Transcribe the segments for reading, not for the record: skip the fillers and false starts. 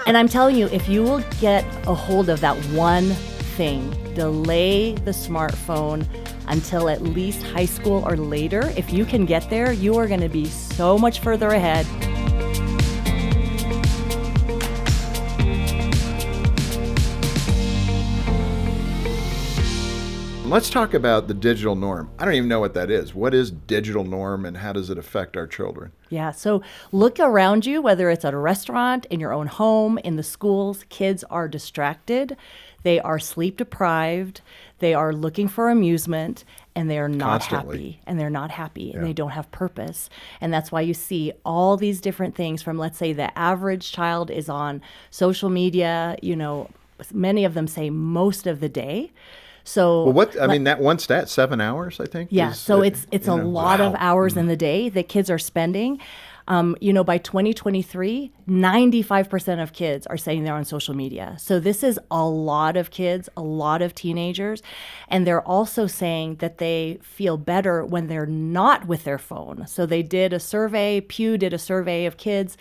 And I'm telling you, if you will get a hold of that one thing, delay the smartphone until at least high school or later, if you can get there, you are going to be so much further ahead. Let's talk about the digital norm. I don't even know what that is. What is digital norm and how does it affect our children? Yeah, so look around you, whether it's at a restaurant, in your own home, in the schools, kids are distracted. They are sleep deprived. They are looking for amusement, and they are not happy. And they're not happy, and they don't have purpose. And that's why you see all these different things from, let's say, the average child is on social media, many of them say most of the day. So that one stat, 7 hours, I think. Yeah, it's a lot of hours in the day that kids are spending. By 2023, 95% of kids are saying they're on social media. So this is a lot of kids, a lot of teenagers. And they're also saying that they feel better when they're not with their phone. So they did a survey, Pew did a survey of kids,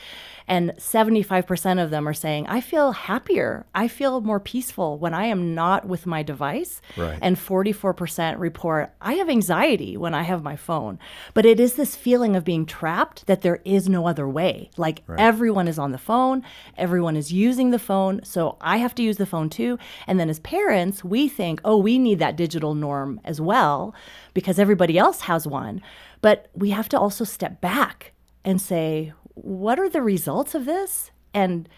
and 75% of them are saying, I feel happier. I feel more peaceful when I am not with my device. Right. And 44% report, I have anxiety when I have my phone. But it is this feeling of being trapped that there is no other way. Everyone is on the phone. Everyone is using the phone. So I have to use the phone too. And then as parents, we think, we need that digital norm as well because everybody else has one. But we have to also step back and say, what are the results of this? And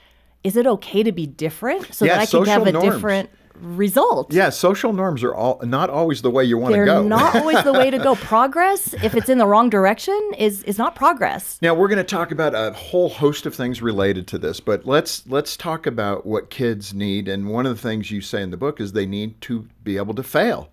is it okay to be different so that I can have a different result? Yeah, social norms are not always the way you want to go. They're not always the way to go. Progress, if it's in the wrong direction, is not progress. Now, we're going to talk about a whole host of things related to this, but let's talk about what kids need. And one of the things you say in the book is they need to be able to fail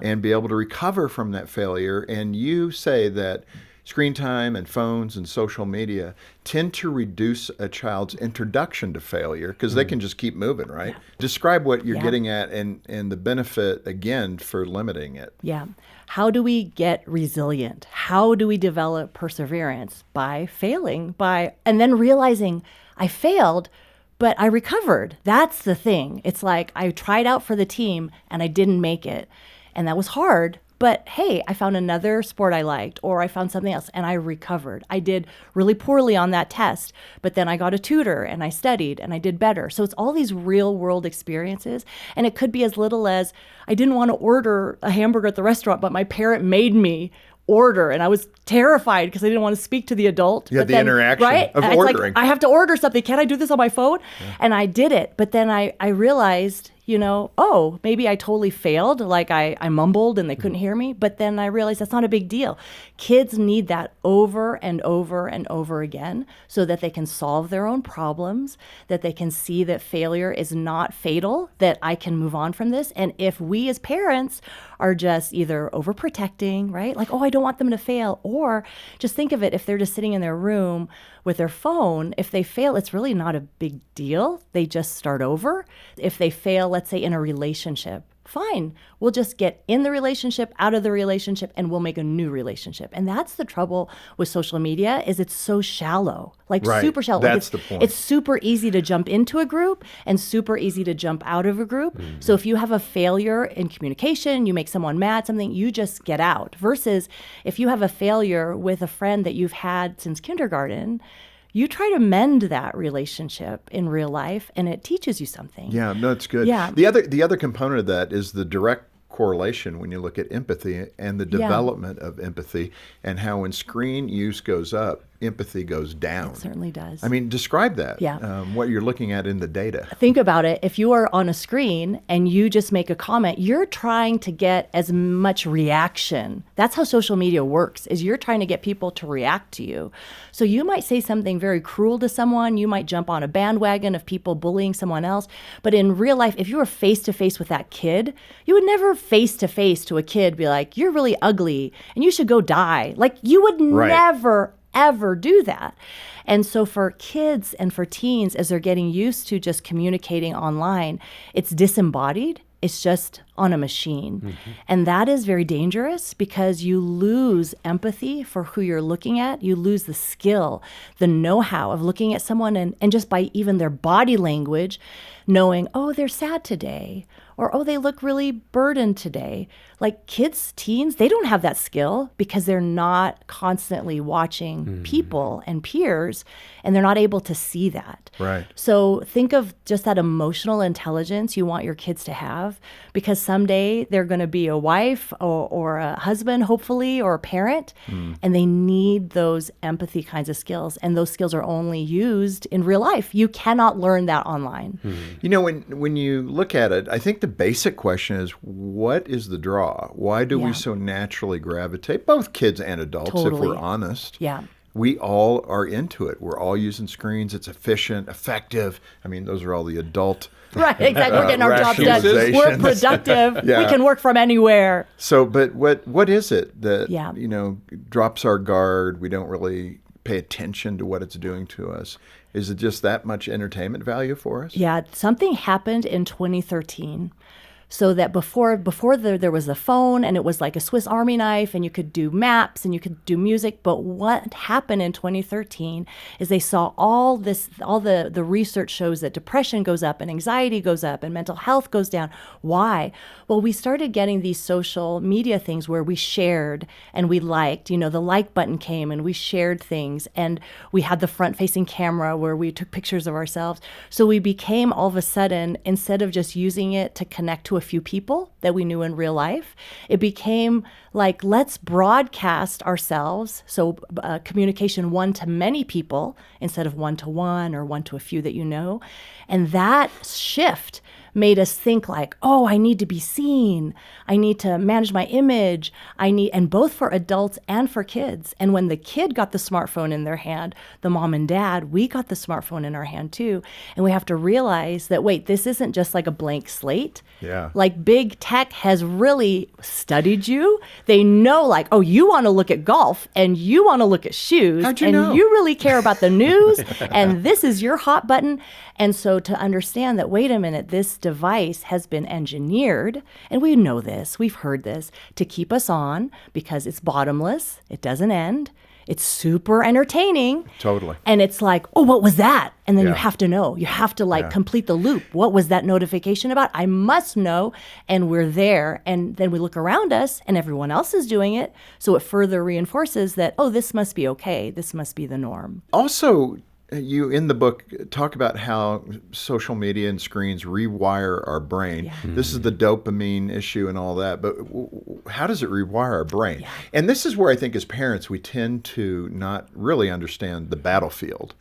and be able to recover from that failure. And you say that screen time and phones and social media tend to reduce a child's introduction to failure because they can just keep moving, right? Yeah. Describe what you're getting at and the benefit, again, for limiting it. Yeah. How do we get resilient? How do we develop perseverance? By failing, and then realizing I failed, but I recovered. That's the thing. It's like I tried out for the team and I didn't make it. And that was hard. But hey, I found another sport I liked, or I found something else, and I recovered. I did really poorly on that test, but then I got a tutor, and I studied, and I did better. So it's all these real-world experiences, and it could be as little as I didn't want to order a hamburger at the restaurant, but my parent made me order, and I was terrified because I didn't want to speak to the adult. Yeah, the interaction of ordering. Like, I have to order something. Can I do this on my phone? Yeah. And I did it, but then I realized, maybe I totally failed. Like I mumbled and they couldn't hear me. But then I realized that's not a big deal. Kids need that over and over and over again so that they can solve their own problems, that they can see that failure is not fatal, that I can move on from this. And if we as parents are just either overprotecting, right? Like, I don't want them to fail. Or just think of it, if they're just sitting in their room with their phone, if they fail, it's really not a big deal. They just start over. If they fail, let's say in a relationship, fine. We'll just get in the relationship, out of the relationship, and we'll make a new relationship. And that's the trouble with social media is it's so shallow, super shallow. That's the point. It's super easy to jump into a group and super easy to jump out of a group. Mm-hmm. So if you have a failure in communication, you make someone mad, something, you just get out. Versus if you have a failure with a friend that you've had since kindergarten, you try to mend that relationship in real life, and it teaches you something. Yeah, no, it's good. Yeah. The other component of that is the direct correlation when you look at empathy and the development of empathy and how when screen use goes up, empathy goes down. It certainly does. I mean, describe that, yeah. What you're looking at in the data. Think about it. If you are on a screen and you just make a comment, you're trying to get as much reaction. That's how social media works, is you're trying to get people to react to you. So you might say something very cruel to someone. You might jump on a bandwagon of people bullying someone else. But in real life, if you were face-to-face with that kid, you would never face-to-face to a kid be like, you're really ugly and you should go die. Like, you would never, ever do that. And so for kids and for teens, as they're getting used to just communicating online, it's disembodied. It's just on a machine. And that is very dangerous because you lose empathy for who you're looking at. You lose the skill, the know-how of looking at someone and just by even their body language, knowing, oh, they're sad today, or, oh, they look really burdened today. Like kids, teens, they don't have that skill because they're not constantly watching people and peers, and they're not able to see that. Right. So think of just that emotional intelligence you want your kids to have, because someday they're going to be a wife or a husband, hopefully, or a parent, and they need those empathy kinds of skills. And those skills are only used in real life. You cannot learn that online. You know, when you look at it, I think the basic question is, what is the draw? Why do we so naturally gravitate, both kids and adults, if we're honest? Yeah. We all are into it. We're all using screens. It's efficient, effective. I mean, those are all the adult Right, exactly. We're getting our jobs done. We're rationalizations. productive. We can work from anywhere. So, but what is it that, Yeah. you know, drops our guard? We don't really pay attention to what it's doing to us. Is it just that much entertainment value for us? Yeah, something happened in 2013. So that before there was a phone, and it was like a Swiss Army knife, and you could do maps and you could do music. But what happened in 2013 is they saw all the research shows that depression goes up and anxiety goes up and mental health goes down. Why? Well, we started getting these social media things where we shared and we liked, you know, the like button came and we shared things, and we had the front facing camera where we took pictures of ourselves. So we became, all of a sudden, instead of just using it to connect to a few people that we knew in real life, it became like, let's broadcast ourselves. So communication one to many people instead of one to one or one to a few that you know. And that shift made us think like, oh, I need to be seen. I need to manage my image. And both for adults and for kids. And when the kid got the smartphone in their hand, the mom and dad, we got the smartphone in our hand too. And we have to realize that, wait, this isn't just like a blank slate. Yeah. Like big tech has really studied you. They know like, oh, you want to look at golf and you want to look at shoes. How'd you and know? You really care about the news and this is your hot button. And so to understand that, wait a minute, this device has been engineered, and we know this, we've heard this, to keep us on because it's bottomless, it doesn't end, it's super entertaining. Totally. And it's like, oh, what was that? And then you Yeah. have to know. You have to complete the loop. What was that notification about? I must know. And we're there. And then we look around us and everyone else is doing it. So it further reinforces that, oh, this must be okay. This must be the norm. Also, you in the book talk about how social media and screens rewire our brain. Yeah. This is the dopamine issue and all that, but how does it rewire our brain? Yeah. And this is where I think as parents we tend to not really understand the battlefield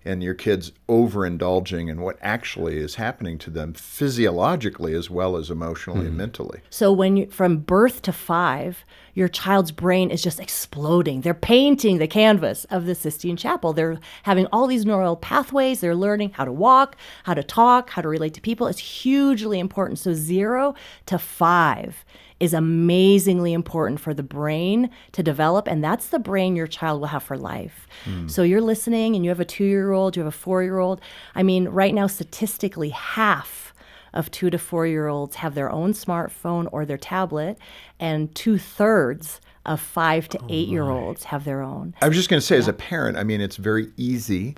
and your kids overindulging in what actually is happening to them physiologically as well as emotionally and mentally. So when you, from birth to 5, your child's brain is just exploding. They're painting the canvas of the Sistine Chapel. They're having all these neural pathways. They're learning how to walk, how to talk, how to relate to people. It's hugely important. So 0 to 5 is amazingly important for the brain to develop, and that's the brain your child will have for life. So you're listening and you have a 2-year-old, you have a 4-year-old. I mean, right now, statistically, half of 2 to 4-year-olds have their own smartphone or their tablet, and 2/3 of 5 to 8-year-olds have their own. I was just going to say, as a parent, I mean, it's very easy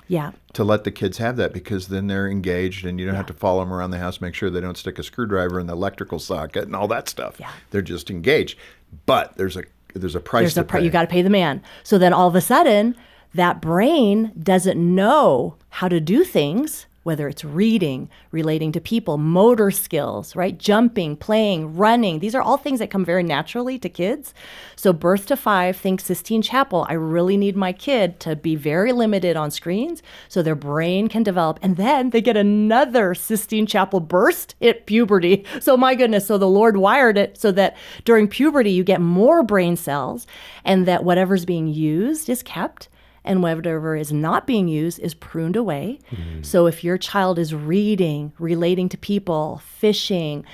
to let the kids have that because then they're engaged and you don't have to follow them around the house, make sure they don't stick a screwdriver in the electrical socket and all that stuff. Yeah. They're just engaged. But there's a price to pay. You got to pay the man. So then all of a sudden, that brain doesn't know how to do things, whether it's reading, relating to people, motor skills, right? Jumping, playing, running. These are all things that come very naturally to kids. So birth to 5, think Sistine Chapel. I really need my kid to be very limited on screens so their brain can develop. And then they get another Sistine Chapel burst at puberty. So my goodness, so the Lord wired it so that during puberty you get more brain cells and that whatever's being used is kept. And whatever is not being used is pruned away. So if your child is reading, relating to people, fishing,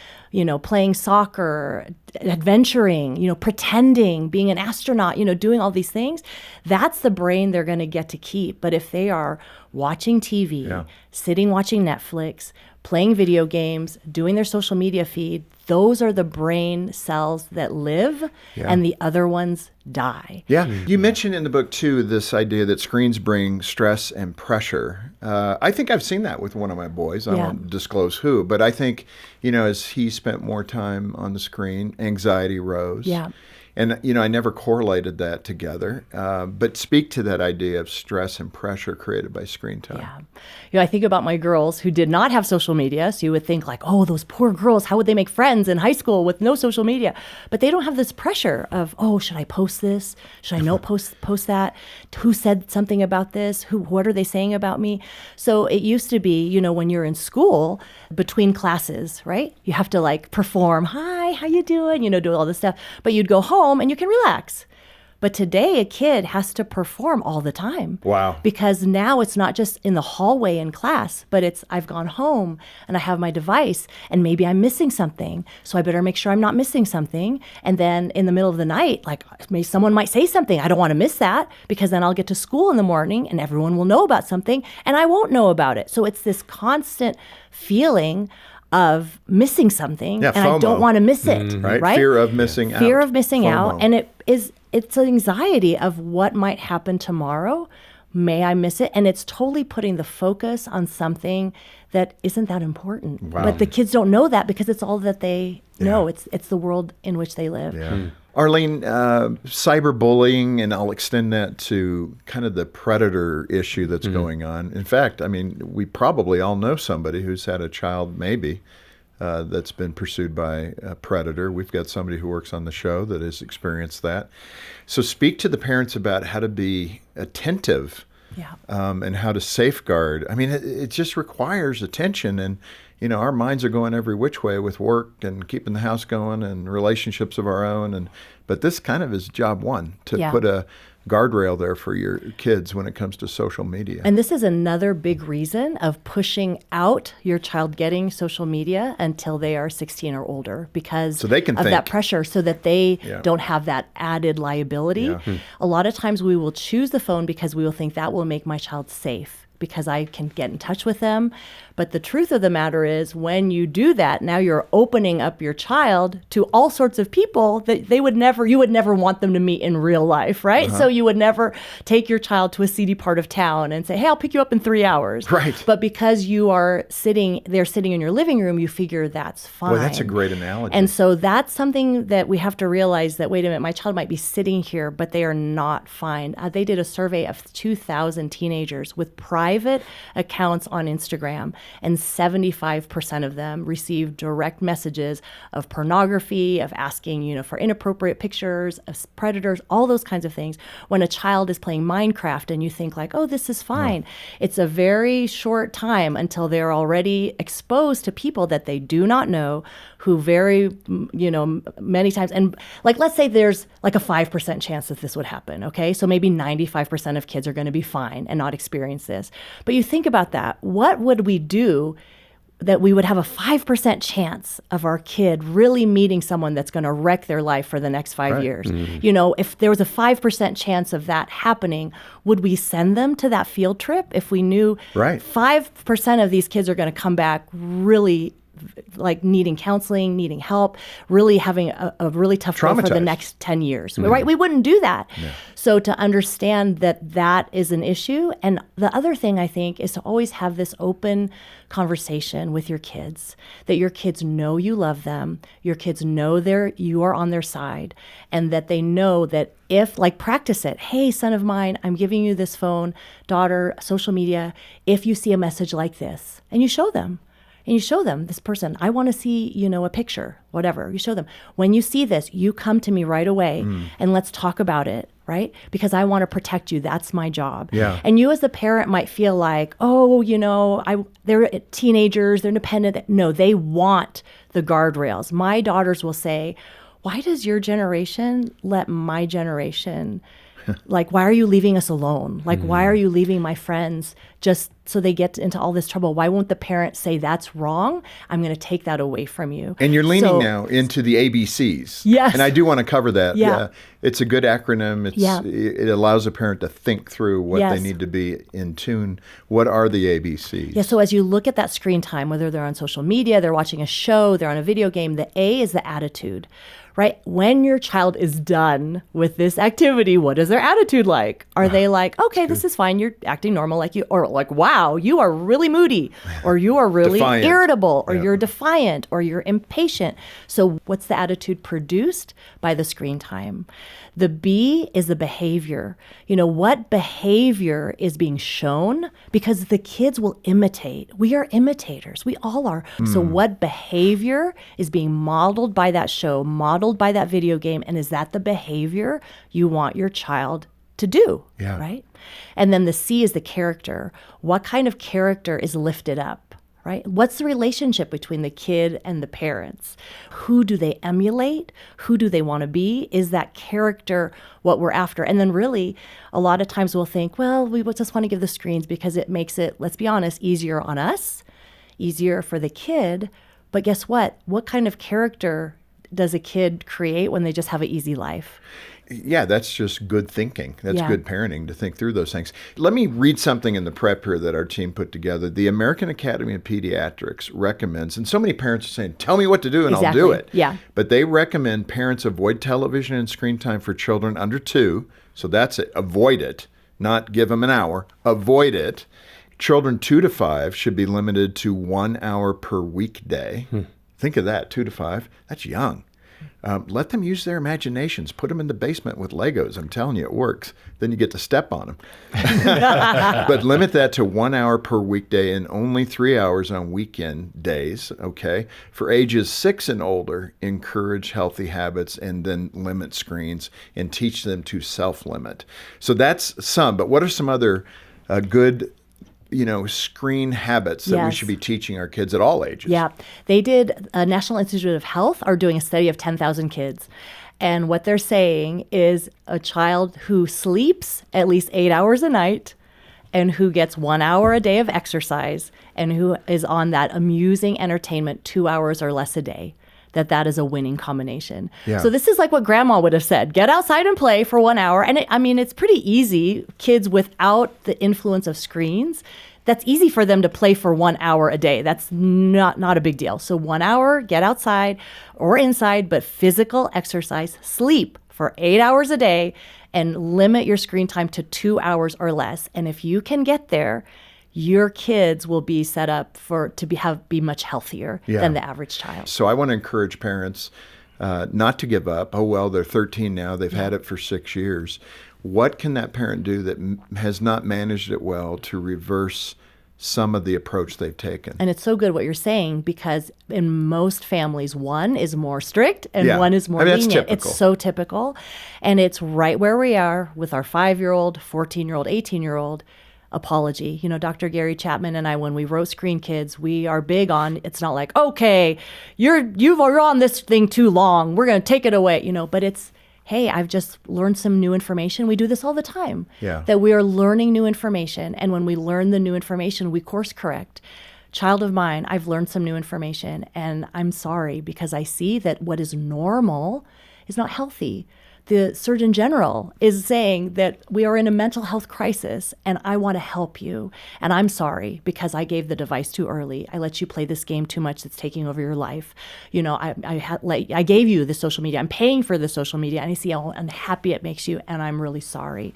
playing soccer, adventuring, pretending, being an astronaut, doing all these things, that's the brain they're going to get to keep. But if they are watching TV, sitting watching Netflix, playing video games, doing their social media feed, those are the brain cells that live, and the other ones die. Yeah. You mentioned in the book, too, this idea that screens bring stress and pressure. I think I've seen that with one of my boys. I won't disclose who, but I think, as he spent more time on the screen, anxiety rose. Yeah. And, I never correlated that together. But speak to that idea of stress and pressure created by screen time. Yeah. I think about my girls who did not have social media. So you would think like, oh, those poor girls, how would they make friends in high school with no social media? But they don't have this pressure of, oh, should I post this? Should I not post that? Who said something about this? What are they saying about me? So it used to be, when you're in school between classes, right? You have to like perform, hi, how you doing? Do all this stuff. But you'd go home and you can relax. But today, a kid has to perform all the time. Wow. Because now it's not just in the hallway in class, but it's I've gone home and I have my device and maybe I'm missing something. So I better make sure I'm not missing something. And then in the middle of the night, like someone might say something. I don't want to miss that because then I'll get to school in the morning and everyone will know about something and I won't know about it. So it's this constant feeling of missing something and FOMO. I don't want to miss it. Right? Fear of missing out. Fear of missing FOMO. out. And it's an anxiety of what might happen tomorrow. May I miss it? And it's totally putting the focus on something that isn't that important. Wow. But the kids don't know that because it's all that they know. It's the world in which they live. Yeah. Arlene, cyberbullying, and I'll extend that to kind of the predator issue that's going on. In fact, we probably all know somebody who's had a child maybe that's been pursued by a predator. We've got somebody who works on the show that has experienced that. So speak to the parents about how to be attentive and how to safeguard. It just requires attention. And, our minds are going every which way with work and keeping the house going and relationships of our own. But this kind of is job one, to put a guardrail there for your kids when it comes to social media. And this is another big reason of pushing out your child getting social media until they are 16 or older because they can of think. that pressure so that they don't have that added liability. A lot of times we will choose the phone because we will think that will make my child safe because I can get in touch with them. But the truth of the matter is when you do that, now you're opening up your child to all sorts of people that you would never want them to meet in real life, right? So you would never take your child to a seedy part of town and say, hey, I'll pick you up in 3 hours. Right. But because they're sitting in your living room, you figure that's fine. Boy, that's a great analogy. And so that's something that we have to realize that, wait a minute, my child might be sitting here, but they are not fine. They did a survey of 2,000 teenagers with private accounts on Instagram, and 75% of them received direct messages of pornography, of asking, for inappropriate pictures, of predators, all those kinds of things. When a child is playing Minecraft and you think like, oh, this is fine. It's a very short time until they're already exposed to people that they do not know, who very, many times, and like, let's say there's like a 5% chance that this would happen, okay? So maybe 95% of kids are going to be fine and not experience this. But you think about that. What would we do that we would have a 5% chance of our kid really meeting someone that's going to wreck their life for the next 5 years? If there was a 5% chance of that happening, would we send them to that field trip if we knew 5% of these kids are going to come back really like needing counseling, needing help, really having a really tough life for the next 10 years, right? We wouldn't do that. So to understand that is an issue. And the other thing I think is to always have this open conversation with your kids, that your kids know you love them, your kids know you are on their side, and that they know that practice it. Hey, son of mine, I'm giving you this phone, daughter, social media, if you see a message like this, and you show them. And you show them, this person, I want to see, a picture, whatever. You show them, when you see this, you come to me right away and let's talk about it, right? Because I want to protect you. That's my job. Yeah. And you as the parent might feel like, oh, they're teenagers, they're independent. No, they want the guardrails. My daughters will say, why does your generation let my generation, why are you leaving us alone? Why are you leaving my friends just so they get into all this trouble. Why won't the parent say that's wrong? I'm going to take that away from you. And you're leaning now into the ABCs. Yes. And I do want to cover that. Yeah. It's a good acronym. It allows a parent to think through what they need to be in tune. What are the ABCs? Yeah, so as you look at that screen time, whether they're on social media, they're watching a show, they're on a video game, the A is the attitude, right? When your child is done with this activity, what is their attitude like? Are they like, okay, this is fine, you're acting normal like you, or like, wow, you are really moody, or you are really irritable, or you're defiant, or you're impatient. So what's the attitude produced by the screen time? The B is the behavior. You know, what behavior is being shown? Because the kids will imitate. We are imitators. We all are. So what behavior is being modeled by that show, modeled by that video game, and is that the behavior you want your child to do, right? And then the C is the character. What kind of character is lifted up? Right? What's the relationship between the kid and the parents? Who do they emulate? Who do they want to be? Is that character what we're after? And then really, a lot of times we'll think, well, we just want to give the screens because it makes it, let's be honest, easier on us, easier for the kid. But guess what? What kind of character does a kid create when they just have an easy life? Yeah, that's just good thinking. That's good parenting to think through those things. Let me read something in the prep here that our team put together. The American Academy of Pediatrics recommends, and so many parents are saying, tell me what to do and I'll do it. Yeah. But they recommend parents avoid television and screen time for children under 2. So that's it. Avoid it, not give them an hour. Avoid it. Children 2 to 5 should be limited to 1 hour per weekday. Think of that, 2 to 5. That's young. Let them use their imaginations. Put them in the basement with Legos. I'm telling you, it works. Then you get to step on them. But limit that to 1 hour per weekday and only 3 hours on weekend days, okay? For ages 6 and older, encourage healthy habits and then limit screens and teach them to self-limit. So that's some, but what are some other good screen habits that we should be teaching our kids at all ages? Yeah. They did, National Institute of Health are doing a study of 10,000 kids. And what they're saying is a child who sleeps at least 8 hours a night and who gets 1 hour a day of exercise and who is on that amusing entertainment 2 hours or less a day, that is a winning combination. Yeah. So this is like what grandma would have said, get outside and play for 1 hour. And it's pretty easy. Kids without the influence of screens, that's easy for them to play for 1 hour a day. That's not a big deal. So 1 hour, get outside or inside, but physical exercise, sleep for 8 hours a day and limit your screen time to 2 hours or less. And if you can get there, your kids will be set up to be much healthier than the average child. So I want to encourage parents not to give up. Oh, well, they're 13 now. They've had it for 6 years. What can that parent do that has not managed it well to reverse some of the approach they've taken? And it's so good what you're saying, because in most families, one is more strict and one is more lenient. Typical. It's so typical. And it's right where we are with our 5-year-old, 14-year-old, 18-year-old. Apology. Dr. Gary Chapman and I, when we wrote Screen Kids, we are big on, it's not like, okay, you're on this thing too long, we're going to take it away, but it's, hey, I've just learned some new information. We do this all the time. Yeah. That we are learning new information. And when we learn the new information, we course correct. Child of mine, I've learned some new information and I'm sorry because I see that what is normal is not healthy. The Surgeon General is saying that we are in a mental health crisis and I want to help you. And I'm sorry because I gave the device too early. I let you play this game too much that's taking over your life. I gave you the social media. I'm paying for the social media and I see how unhappy it makes you and I'm really sorry.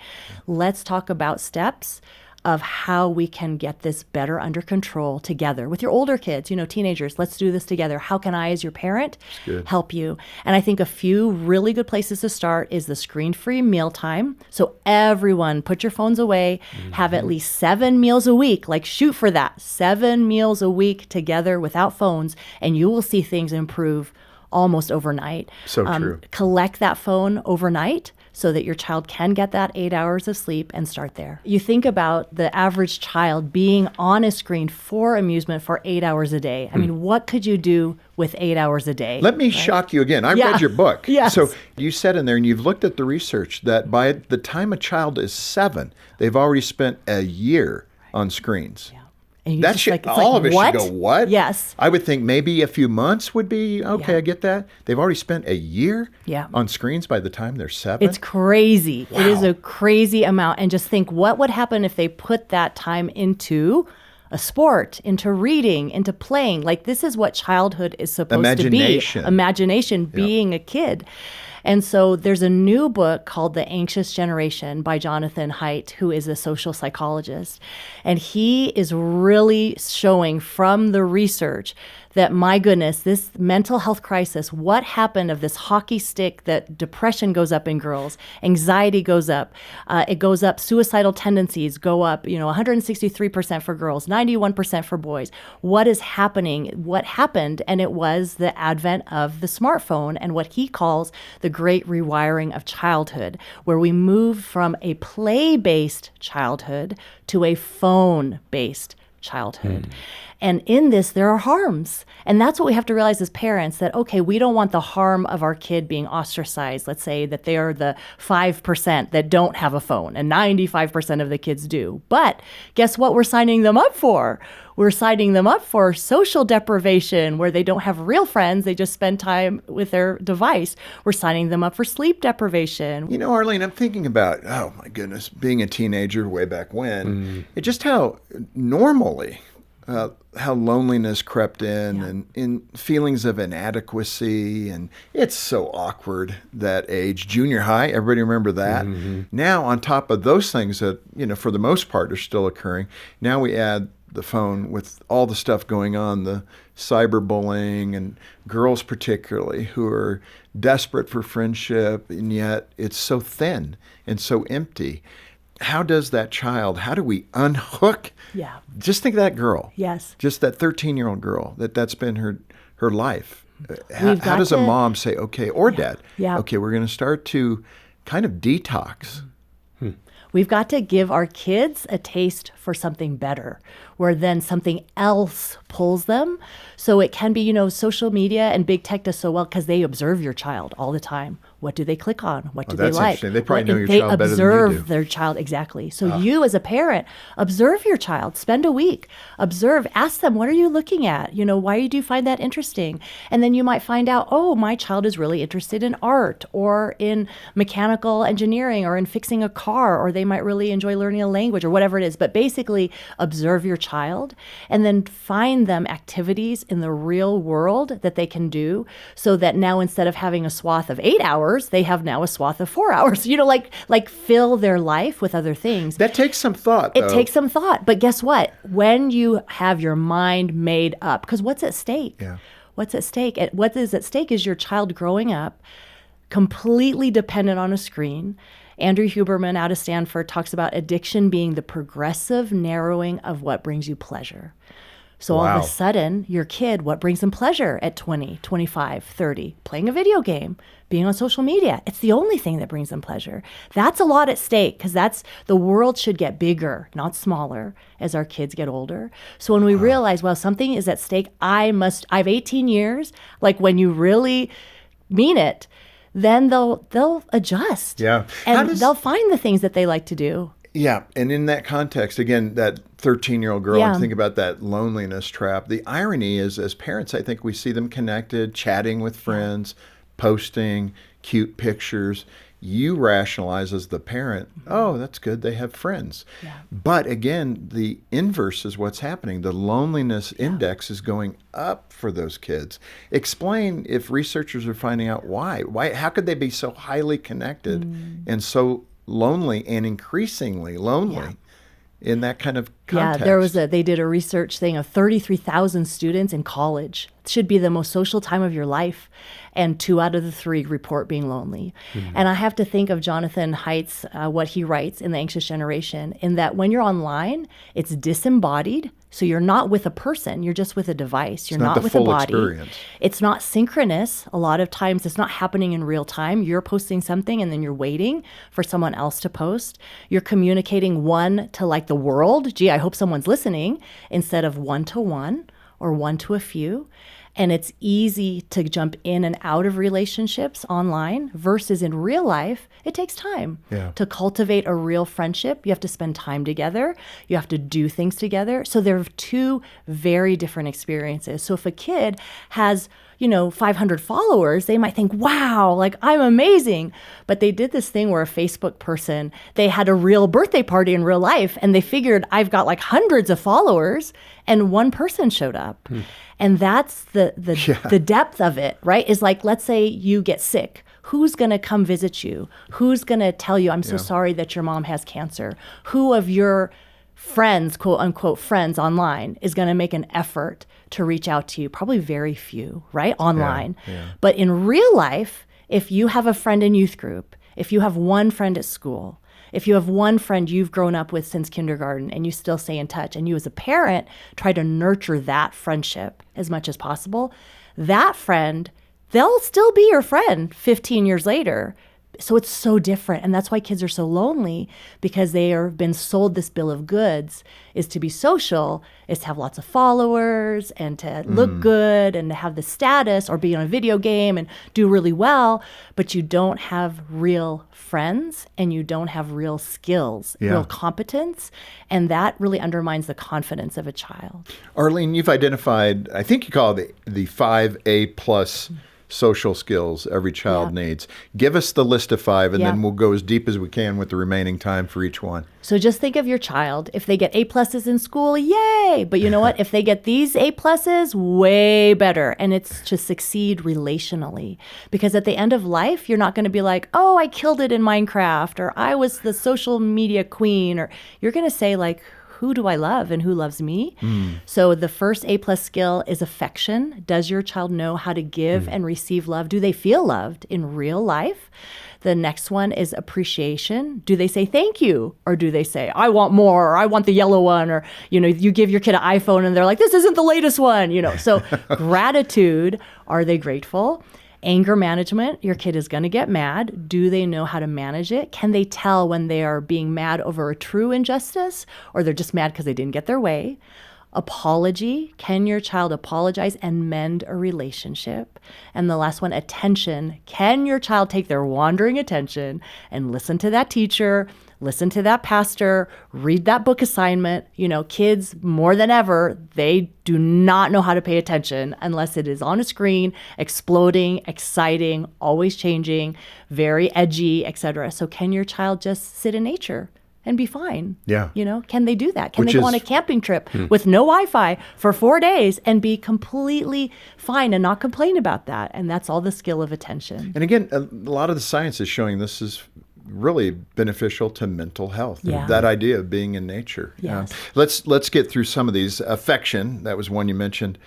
Let's talk about steps of how we can get this better under control together with your older kids, teenagers. Let's do this together. How can I, as your parent, help you? And I think a few really good places to start is the screen-free mealtime. So everyone, put your phones away, have at least 7 meals a week. Like shoot for that, 7 meals a week together without phones, and you will see things improve almost overnight. So true. Collect that phone overnight so that your child can get that 8 hours of sleep and start there. You think about the average child being on a screen for amusement for 8 hours a day. I mean, what could you do with 8 hours a day? Let me shock you again. I read your book. Yes. So you said in there, and you've looked at the research, that by the time a child is 7, they've already spent a year on screens. Yeah. And That should, all of us should go, what? Yes. I would think maybe a few months would be, okay, I get that. They've already spent a year on screens by the time they're 7. It's crazy. Wow. It is a crazy amount. And just think, what would happen if they put that time into a sport, into reading, into playing? Like, this is what childhood is supposed to be. Imagination, being a kid. And so there's a new book called The Anxious Generation by Jonathan Haidt, who is a social psychologist. And he is really showing from the research that, my goodness, this mental health crisis, what happened of this hockey stick, that depression goes up in girls, anxiety goes up, it goes up, suicidal tendencies go up, 163% for girls, 91% for boys. What is happening? What happened? And it was the advent of the smartphone and what he calls the great rewiring of childhood, where we moved from a play-based childhood to a phone-based childhood. And in this, there are harms. And that's what we have to realize as parents, that, okay, we don't want the harm of our kid being ostracized. Let's say that they are the 5% that don't have a phone and 95% of the kids do. But guess what we're signing them up for? We're signing them up for social deprivation, where they don't have real friends. They just spend time with their device. We're signing them up for sleep deprivation. Arlene, I'm thinking about, oh my goodness, being a teenager way back when, just how normally how loneliness crept in and in feelings of inadequacy. And it's so awkward, that age. Junior high, everybody remember that? Now, on top of those things that, for the most part are still occurring, now we add the phone with all the stuff going on, the cyberbullying, and girls particularly who are desperate for friendship, and yet it's so thin and so empty. How does that child, how do we unhook? Yeah. Just think of that girl. Yes. Just that 13-year-old girl, that's been her life. How does a mom say, okay, or dad, okay, we're going to start to kind of detox? We've got to give our kids a taste for something better, where then something else pulls them. So it can be, social media and big tech does so well because they observe your child all the time. What do they click on? What do they like? They probably know your child better than you do. They observe their child, exactly. So you as a parent, observe your child. Spend a week. Observe. Ask them, what are you looking at? Why do you find that interesting? And then you might find out, oh, my child is really interested in art or in mechanical engineering or in fixing a car, or they might really enjoy learning a language or whatever it is. But basically, observe your child and then find them activities in the real world that they can do, so that now instead of having a swath of 8 hours, they have now a swath of 4 hours, like fill their life with other things. That takes some thought, though. It takes some thought. But guess what? When you have your mind made up, because what's at stake? Yeah. What's at stake? What is at stake is your child growing up completely dependent on a screen. Andrew Huberman out of Stanford talks about addiction being the progressive narrowing of what brings you pleasure. So all of a sudden, your kid, what brings them pleasure at 20, 25, 30? Playing a video game, being on social media. It's the only thing that brings them pleasure. That's a lot at stake, because the world should get bigger, not smaller, as our kids get older. So when we realize, something is at stake, I have 18 years, like when you really mean it, then they'll adjust. Yeah. And they'll find the things that they like to do. Yeah, and in that context, again, that 13-year-old girl, and think about that loneliness trap. The irony is, as parents, I think we see them connected, chatting with friends, posting cute pictures. You rationalize as the parent, oh, that's good, they have friends. Yeah. But again, the inverse is what's happening. The loneliness index is going up for those kids. Explain, if researchers are finding out why. How could they be so highly connected and so lonely and increasingly lonely in that kind of context? They did a research thing of 33,000 students in college. It should be the most social time of your life. And 2 out of the 3 report being lonely. And I have to think of Jonathan Haidt's, what he writes in The Anxious Generation, in that when you're online, it's disembodied. So you're not with a person, you're just with a device. You're not with a body. Experience. It's not synchronous. A lot of times it's not happening in real time. You're posting something and then you're waiting for someone else to post. You're communicating one to like the world. Gee, I hope someone's listening, instead of one to one or one to a few. And it's easy to jump in and out of relationships online versus in real life, it takes time to cultivate a real friendship. You have to spend time together. You have to do things together. So there are two very different experiences. So if a kid has 500 followers, they might think, wow, like I'm amazing. But they did this thing where a Facebook person, they had a real birthday party in real life and they figured I've got like hundreds of followers and one person showed up. And that's the depth of it, right? Is like, let's say you get sick. Who's going to come visit you? Who's going to tell you, I'm so sorry that your mom has cancer? Who of your friends, quote unquote friends online, is going to make an effort to reach out to you? Probably very few, right? Online. But in real life, if you have a friend in youth group, if you have one friend at school, if you have one friend you've grown up with since kindergarten and you still stay in touch, and you as a parent try to nurture that friendship as much as possible, that friend, they'll still be your friend 15 years later. So it's so different. And that's why kids are so lonely, because they have been sold this bill of goods is to be social, is to have lots of followers and to look good and to have the status or be on a video game and do really well. But you don't have real friends and you don't have real skills, real competence. And that really undermines the confidence of a child. Arlene, you've identified, I think you call it the 5A plus social skills every child needs. Give us the list of 5, and then we'll go as deep as we can with the remaining time for each one. So just think of your child. If they get A pluses in school, yay! But you know what? If they get these A pluses, way better. And it's to succeed relationally. Because at the end of life, you're not going to be like, oh, I killed it in Minecraft, or I was the social media queen, or you're going to say like, who do I love and who loves me? So the first A plus skill is affection. Does your child know how to give and receive love? Do they feel loved in real life? The next one is appreciation. Do they say thank you? Or do they say, I want more, or I want the yellow one? Or, you give your kid an iPhone and they're like, this isn't the latest one, So gratitude, are they grateful? Anger management, your kid is going to get mad. Do they know how to manage it? Can they tell when they are being mad over a true injustice, or they're just mad because they didn't get their way? Apology, can your child apologize and mend a relationship? And the last one, attention, can your child take their wandering attention and listen to that teacher, listen to that pastor, read that book assignment? Kids, more than ever, they do not know how to pay attention unless it is on a screen, exploding, exciting, always changing, very edgy, etc. So can your child just sit in nature and be fine? Can they do that? Can they go on a camping trip with no Wi-Fi for 4 days and be completely fine and not complain about that? And that's all the skill of attention. And again, a lot of the science is showing this is really beneficial to mental health. That idea of being in nature. Let's get through some of these. Affection, that was one you mentioned.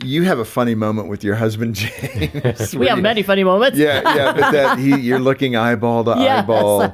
You have a funny moment with your husband, James. We have many funny moments. But you're looking eyeball to eyeball.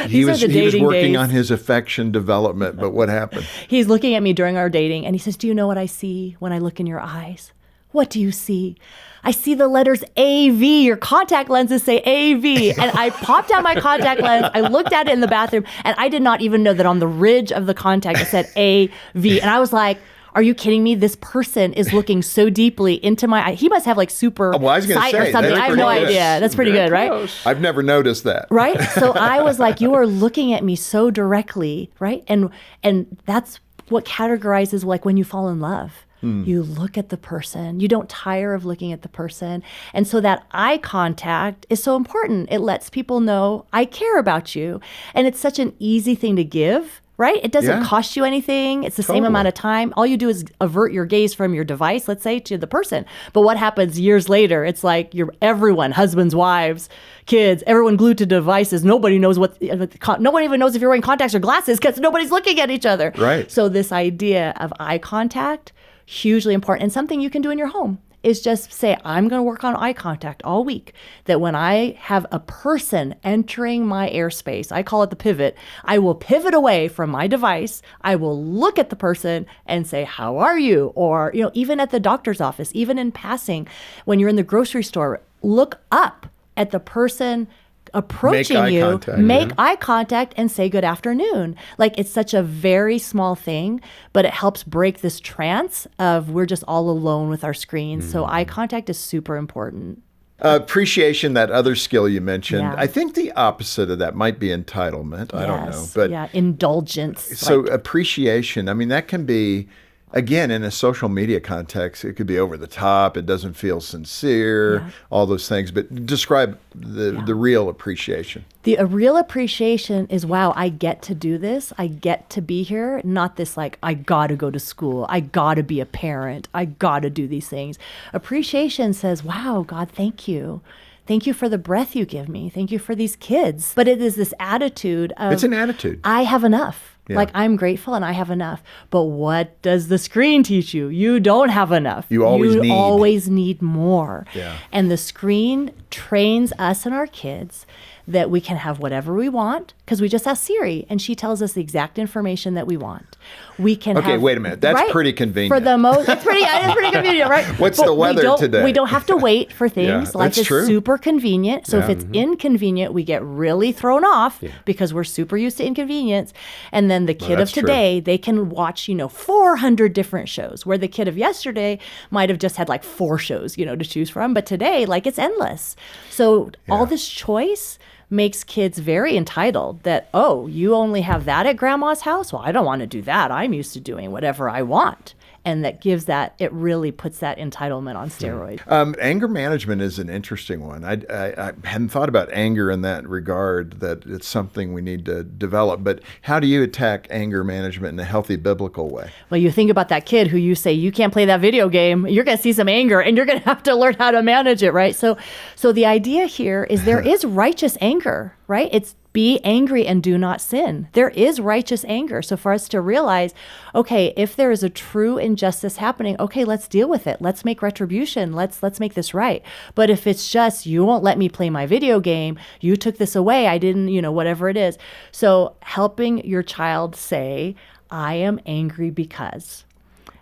He was working on his affection development, but what happened? He's looking at me during our dating, and he says, do you know what I see when I look in your eyes? What do you see? I see the letters AV. Your contact lenses say AV. And I popped out my contact lens. I looked at it in the bathroom, and I did not even know that on the ridge of the contact it said AV. And I was like, are you kidding me? This person is looking so deeply into my eye. He must have like super sight or something. I have no idea. That's pretty good, right? I've never noticed that. Right? So I was like, you are looking at me so directly, right? And that's what categorizes like when you fall in love. You look at the person. You don't tire of looking at the person. And so that eye contact is so important. It lets people know I care about you. And it's such an easy thing to give, right? It doesn't cost you anything. It's the same amount of time. All you do is avert your gaze from your device, let's say, to the person. But what happens years later? It's like everyone, husbands, wives, kids, everyone glued to devices. Nobody knows no one even knows if you're wearing contacts or glasses because nobody's looking at each other. Right. So this idea of eye contact, hugely important, and something you can do in your home is just say, I'm going to work on eye contact all week. That when I have a person entering my airspace, I call it the pivot, I will pivot away from my device. I will look at the person and say, how are you? Or, even at the doctor's office, even in passing, when you're in the grocery store, look up at the person approaching you, make eye contact and say good afternoon. Like, it's such a very small thing, but it helps break this trance of we're just all alone with our screens. So eye contact is super important. Appreciation, that other skill you mentioned. I think the opposite of that might be entitlement. I don't know. But indulgence. So appreciation, I mean, that can be, again, in a social media context, it could be over the top. It doesn't feel sincere, all those things. But describe the real appreciation. The real appreciation is, wow, I get to do this. I get to be here. Not this like, I got to go to school. I got to be a parent. I got to do these things. Appreciation says, wow, God, thank you. Thank you for the breath you give me. Thank you for these kids. But it is this attitude of... It's an attitude. I have enough. Yeah. Like, I'm grateful and I have enough. But what does the screen teach you? You don't have enough. You always need more. Yeah. And the screen trains us and our kids that we can have whatever we want, because we just ask Siri and she tells us the exact information that we want. We can wait a minute. That's pretty convenient. For the most, it's pretty convenient, right? What's the weather today? We don't have to wait for things. Life is true. super convenient. So if it's inconvenient, we get really thrown off because we're super used to inconvenience. And then the kid of today, they can watch, 400 different shows, where the kid of yesterday might have just had like 4 shows, to choose from. But today, like, it's endless. So all this choice makes kids very entitled that, oh, you only have that at grandma's house? Well, I don't want to do that. I'm used to doing whatever I want. And that gives that, it really puts that entitlement on steroids. Anger management is an interesting one. I hadn't thought about anger in that regard, that it's something we need to develop. But how do you attack anger management in a healthy biblical way? Well, you think about that kid who you say, you can't play that video game. You're going to see some anger and you're going to have to learn how to manage it, right? So the idea here is there is righteous anger, right? It's be angry and do not sin. There is righteous anger. So for us to realize, okay, if there is a true injustice happening, okay, let's deal with it. Let's make retribution. Let's make this right. But if it's just, you won't let me play my video game, you took this away, I didn't, whatever it is. So helping your child say, I am angry because,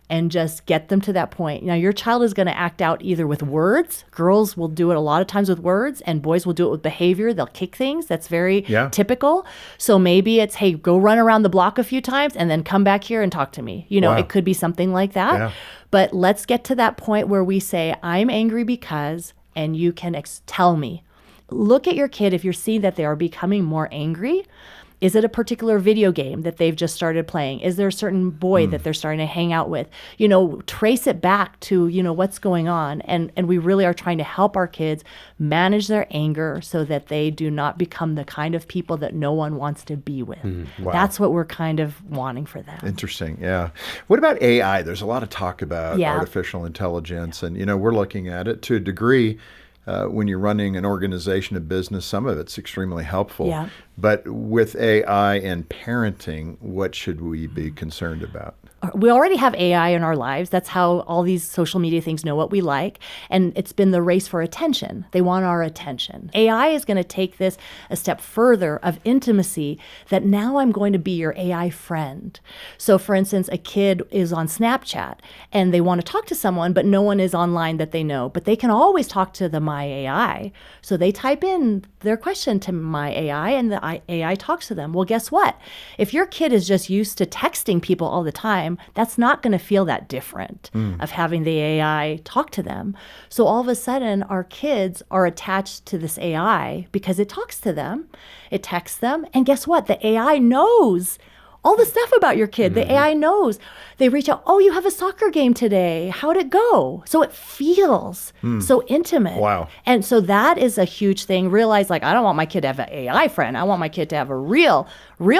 and just get them to that point. Now, your child is going to act out either with words. Girls will do it a lot of times with words, and boys will do it with behavior. They'll kick things. That's very typical. So maybe it's, hey, go run around the block a few times and then come back here and talk to me. It could be something like that. Yeah. But let's get to that point where we say, I'm angry because, and you can tell me. Look at your kid. If you're seeing that they are becoming more angry, is it a particular video game that they've just started playing? Is there a certain boy that they're starting to hang out with? Trace it back to, what's going on. And we really are trying to help our kids manage their anger so that they do not become the kind of people that no one wants to be with. Wow. That's what we're kind of wanting for them. Interesting, yeah. What about AI? There's a lot of talk about artificial intelligence, and, we're looking at it to a degree. When you're running an organization, a business, some of it's extremely helpful. Yeah. But with AI and parenting, what should we be concerned about? We already have AI in our lives. That's how all these social media things know what we like. And it's been the race for attention. They want our attention. AI is going to take this a step further of intimacy, that now I'm going to be your AI friend. So for instance, a kid is on Snapchat and they want to talk to someone, but no one is online that they know. But they can always talk to the My AI. So they type in their question to My AI and the AI talks to them. Well, guess what? If your kid is just used to texting people all the time, that's not going to feel that different of having the AI talk to them. So all of a sudden, our kids are attached to this AI because it talks to them, it texts them, and guess what? The AI knows all the stuff about your kid. The AI knows. They reach out, oh, you have a soccer game today. How'd it go? So it feels so intimate. Wow. And so that is a huge thing. Realize, like, I don't want my kid to have an AI friend. I want my kid to have a real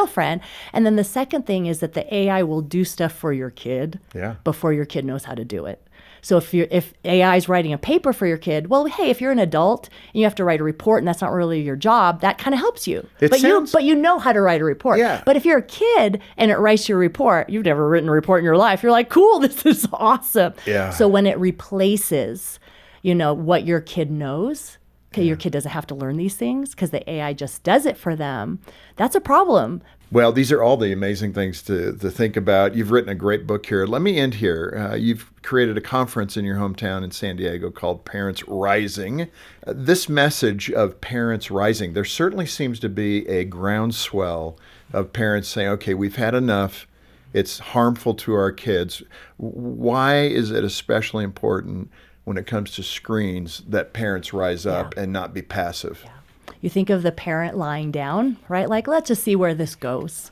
friend. And then the second thing is that the AI will do stuff for your kid before your kid knows how to do it. So if AI is writing a paper for your kid, well, hey, if you're an adult and you have to write a report and that's not really your job, that kind of helps you. But you know how to write a report. Yeah. But if you're a kid and it writes your report, you've never written a report in your life, you're like, cool, this is awesome. Yeah. So when it replaces, what your kid knows, okay, your kid doesn't have to learn these things because the AI just does it for them, that's a problem. Well, these are all the amazing things to think about. You've written a great book here. Let me end here. You've created a conference in your hometown in San Diego called Parents Rising. This message of parents rising, there certainly seems to be a groundswell of parents saying, okay, we've had enough. It's harmful to our kids. Why is it especially important when it comes to screens that parents rise up and not be passive? Yeah. You think of the parent lying down, right? Like, let's just see where this goes.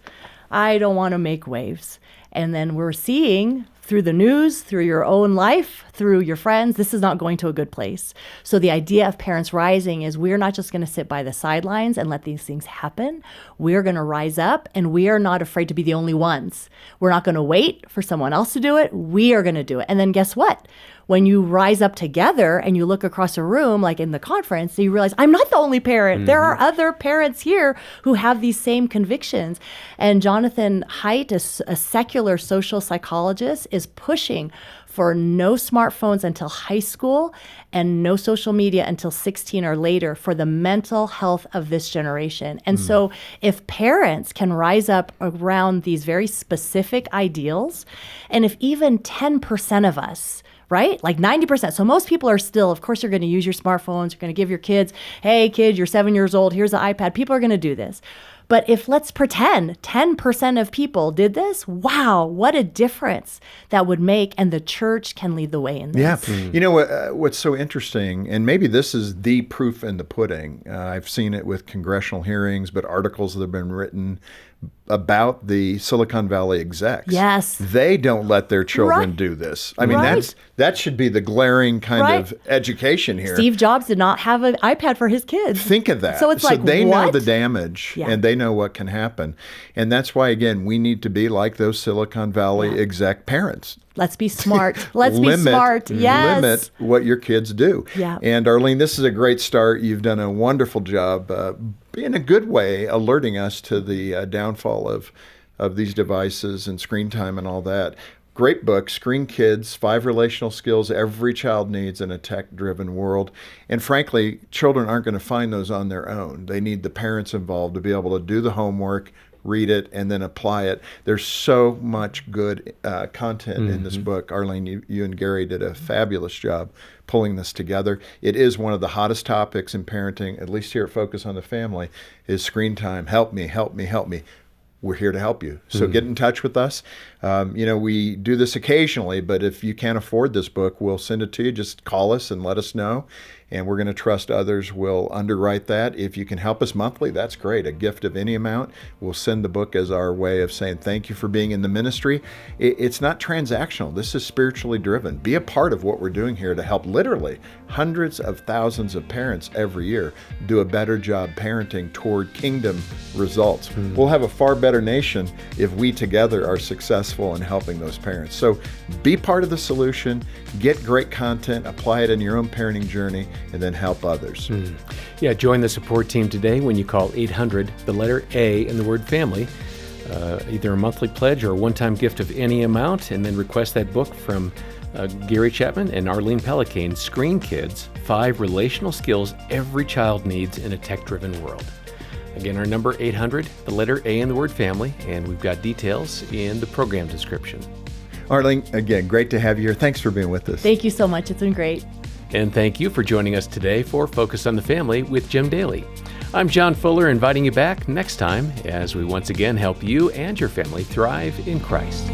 I don't want to make waves. And then we're seeing through the news, through your own life, through your friends, this is not going to a good place. So the idea of Parents Rising is we're not just going to sit by the sidelines and let these things happen. We're going to rise up, and we are not afraid to be the only ones. We're not going to wait for someone else to do it. We are going to do it. And then guess what? When you rise up together and you look across a room, like in the conference, you realize, I'm not the only parent. There are other parents here who have these same convictions. And Jonathan Haidt, a secular social psychologist, is pushing for no smartphones until high school and no social media until 16 or later for the mental health of this generation. And so if parents can rise up around these very specific ideals, and if even 10% of us, right? Like 90%. So most people are still, of course, you're going to use your smartphones. You're going to give your kids, hey, kid, you're 7 years old. Here's the iPad. People are going to do this. But if let's pretend 10% of people did this, wow, what a difference that would make. And the church can lead the way in this. Yeah. You know, what's so interesting, and maybe this is the proof in the pudding. I've seen it with congressional hearings, but articles that have been written about the Silicon Valley execs. Yes. They don't let their children do this. I mean, that should be the glaring kind of education here. Steve Jobs did not have an iPad for his kids. Think of that. So it's like, they know what? the damage and they know what can happen. And that's why, again, we need to be like those Silicon Valley exec parents. Let's be smart. Let's be smart. Yes. Limit what your kids do. Yeah. And Arlene, this is a great start. You've done a wonderful job in a good way alerting us to the downfall of these devices and screen time and all that. Great book, Screen Kids, 5 Relational Skills Every Child Needs in a Tech-Driven World. And frankly, children aren't going to find those on their own. They need the parents involved to be able to do the homework, read it, and then apply it. There's so much good content in this book. Arlene, you and Gary did a fabulous job pulling this together. It is one of the hottest topics in parenting, at least here at Focus on the Family, is screen time. Help me, help me, help me. We're here to help you. So get in touch with us. You know, we do this occasionally, but if you can't afford this book, we'll send it to you. Just call us and let us know. And we're going to trust others will underwrite that. If you can help us monthly, that's great. A gift of any amount. We'll send the book as our way of saying thank you for being in the ministry. It's not transactional. This is spiritually driven. Be a part of what we're doing here to help literally hundreds of thousands of parents every year do a better job parenting toward kingdom results. We'll have a far better nation if we together are successful in helping those parents. So be part of the solution, get great content, apply it in your own parenting journey, and then help others. Yeah, join the support team today when you call 800, the letter A in the word family, either a monthly pledge or a one-time gift of any amount, and then request that book from Gary Chapman and Arlene Pellicane, Screen Kids, 5 Relational Skills Every Child Needs in a Tech-Driven World. Again, our number 800, the letter A in the word family, and we've got details in the program description. Arlene, again, great to have you here. Thanks for being with us. Thank you so much. It's been great. And thank you for joining us today for Focus on the Family with Jim Daly. I'm John Fuller, inviting you back next time as we once again help you and your family thrive in Christ.